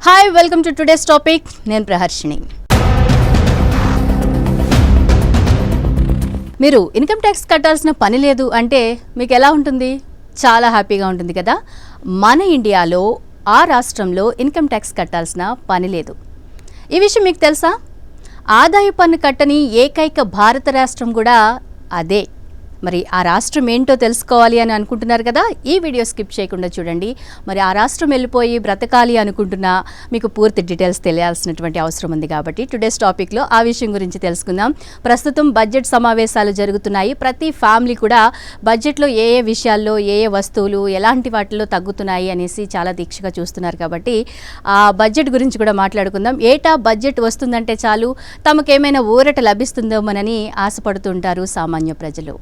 Hi welcome to today's topic. నేను ప్రహర్షిని. మీరు income tax కట్టాల్సిన పని లేదు అంటే మీకు ఎలా ఉంటుంది? చాలా హ్యాపీగా ఉంటుంది కదా. మన ఇండియాలో ఆ రాష్ట్రంలో ఇన్కమ్ ట్యాక్స్ కట్టాల్సిన పని లేదు. ఈ విషయం మీకు తెలుసా? ఆదాయ పన్ను కట్టని ఏకైక భారత రాష్ట్రం కూడా అదే. మరి ఆ రాష్ట్రం ఏంటో తెలుసుకోవాలి అని అనుకుంటున్నారు కదా, ఈ వీడియో స్కిప్ చేయకుండా చూడండి. మరి ఆ రాష్ట్రం వెళ్ళిపోయి బ్రతకాలి అనుకుంటున్నా మీకు పూర్తి డీటెయిల్స్ తెలియాల్సినటువంటి అవసరం ఉంది. కాబట్టి టుడేస్ టాపిక్లో ఆ విషయం గురించి తెలుసుకుందాం. ప్రస్తుతం బడ్జెట్ సమావేశాలు జరుగుతున్నాయి. ప్రతి ఫ్యామిలీ కూడా బడ్జెట్లో ఏ ఏ విషయాల్లో ఏ ఏ వస్తువులు ఎలాంటి వాటిలో తగ్గుతున్నాయి అనేసి చాలా దీక్షగా చూస్తున్నారు. కాబట్టి ఆ బడ్జెట్ గురించి కూడా మాట్లాడుకుందాం. ఏటా బడ్జెట్ వస్తుందంటే చాలు తమకేమైనా ఊరట లభిస్తుందోమనని ఆశపడుతుంటారు సామాన్య ప్రజలు.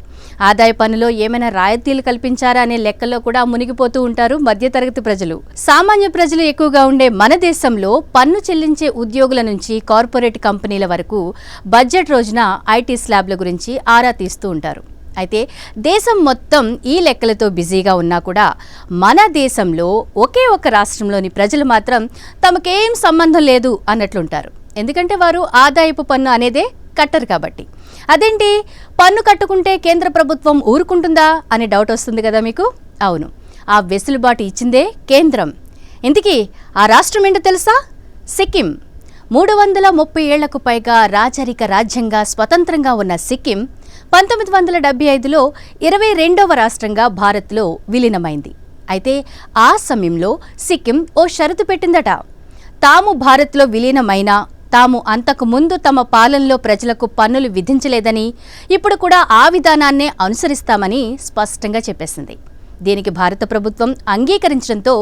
ఆదాయ పన్నులో ఏమైనా రాయితీలు కల్పించారా అనే లెక్కల్లో కూడా మునిగిపోతూ ఉంటారు మధ్యతరగతి ప్రజలు. సామాన్య ప్రజలు ఎక్కువగా ఉండే మన దేశంలో పన్ను చెల్లించే ఉద్యోగుల నుంచి కార్పొరేట్ కంపెనీల వరకు బడ్జెట్ రోజున ఐటీ స్లాబ్ల గురించి ఆరా తీస్తూ ఉంటారు. అయితే దేశం మొత్తం ఈ లెక్కలతో బిజీగా ఉన్నా కూడా మన దేశంలో ఒకే ఒక రాష్ట్రంలోని ప్రజలు మాత్రం తమకేం సంబంధం లేదు అన్నట్లుంటారు. ఎందుకంటే వారు ఆదాయపు పన్ను అనేదే కట్టరు కాబట్టి. అదేంటి, పన్ను కట్టుకుంటే కేంద్ర ప్రభుత్వం ఊరుకుంటుందా అనే డౌట్ వస్తుంది కదా మీకు. అవును, ఆ వెసులుబాటు ఇచ్చిందే కేంద్రం. ఇంతకీ ఆ రాష్ట్రం ఏంటో తెలుసా? సిక్కిం. 330 ఏళ్లకు పైగా రాచరిక రాజ్యంగా స్వతంత్రంగా ఉన్న సిక్కిం 1975లో 22వ రాష్ట్రంగా భారత్లో విలీనమైంది. అయితే ఆ సమయంలో సిక్కిం ఓ షరతు పెట్టిందట. తాము భారత్లో విలీనమైనా తాము అంతకు ముందు తమ పాలనలో ప్రజలకు పన్నులు విధించలేదని, ఇప్పుడు కూడా ఆ విధానాన్నే అనుసరిస్తామని స్పష్టంగా చెప్పేసింది. దీనికి భారత ప్రభుత్వం అంగీకరించడంతో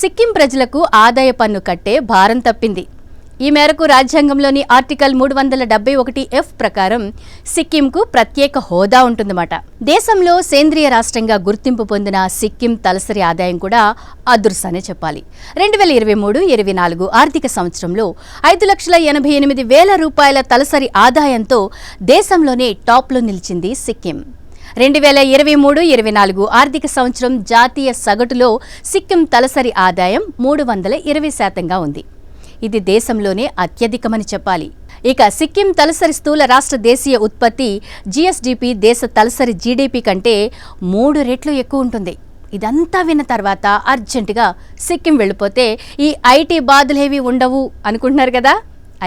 సిక్కిం ప్రజలకు ఆదాయ పన్ను కట్టే భారం తప్పింది. ఈ మేరకు రాజ్యాంగంలోని ఆర్టికల్ 371F ప్రకారం సిక్కింకు ప్రత్యేక హోదా ఉంటుందన్నమాట. దేశంలో సేంద్రియ రాష్ట్రంగా గుర్తింపు పొందిన సిక్కిం తలసరి ఆదాయం కూడా అదుర్సనే చెప్పాలి. 2023-24 ఆర్థిక సంవత్సరంలో 5,88,000 రూపాయల తలసరి ఆదాయంతో దేశంలోనే టాప్లో నిలిచింది సిక్కిం. 2023-24 ఆర్థిక సంవత్సరం జాతీయ సగటులో సిక్కిం తలసరి ఆదాయం 320% ఉంది. ఇది దేశంలోనే అత్యధికమని చెప్పాలి. ఇక సిక్కిం తలసరి స్థూల రాష్ట్ర దేశీయ ఉత్పత్తి GSDP దేశ తలసరి GDP కంటే 3 రెట్లు ఎక్కువ ఉంటుంది. ఇదంతా విన్న తర్వాత అర్జెంటుగా సిక్కిం వెళ్ళిపోతే ఈ ఐటీ బాధలేవి ఉండవు అనుకుంటున్నారు కదా.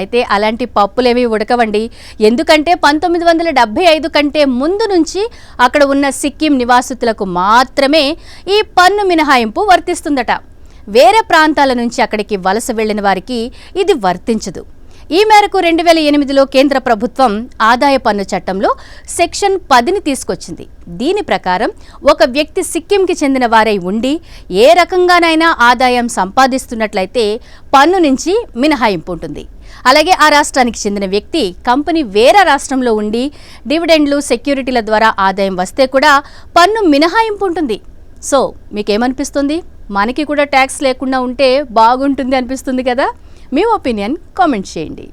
అయితే అలాంటి పప్పులేవి ఉడకవండి. ఎందుకంటే 1975 కంటే ముందు నుంచి అక్కడ ఉన్న సిక్కిం నివాసితులకు మాత్రమే ఈ పన్ను మినహాయింపు వర్తిస్తుందట. వేరే ప్రాంతాల నుంచి అక్కడికి వలస వెళ్లిన వారికి ఇది వర్తించదు. ఈ మేరకు 2008లో కేంద్ర ప్రభుత్వం ఆదాయ పన్ను చట్టంలో సెక్షన్ 10ని తీసుకొచ్చింది. దీని ప్రకారం ఒక వ్యక్తి సిక్కింకి చెందిన వారై ఉండి ఏ రకంగానైనా ఆదాయం సంపాదిస్తున్నట్లయితే పన్ను నుంచి మినహాయింపు ఉంటుంది. అలాగే ఆ రాష్ట్రానికి చెందిన వ్యక్తి కంపెనీ వేరే రాష్ట్రంలో ఉండి డివిడెండ్లు సెక్యూరిటీల ద్వారా ఆదాయం వస్తే కూడా పన్ను మినహాయింపు ఉంటుంది. సో మీకేమనిపిస్తుంది? మనకి కూడా ట్యాక్స్ లేకుండా ఉంటే బాగుంటుంది అనిపిస్తుంది కదా. మీ ఒపీనియన్ కామెంట్ చేయండి.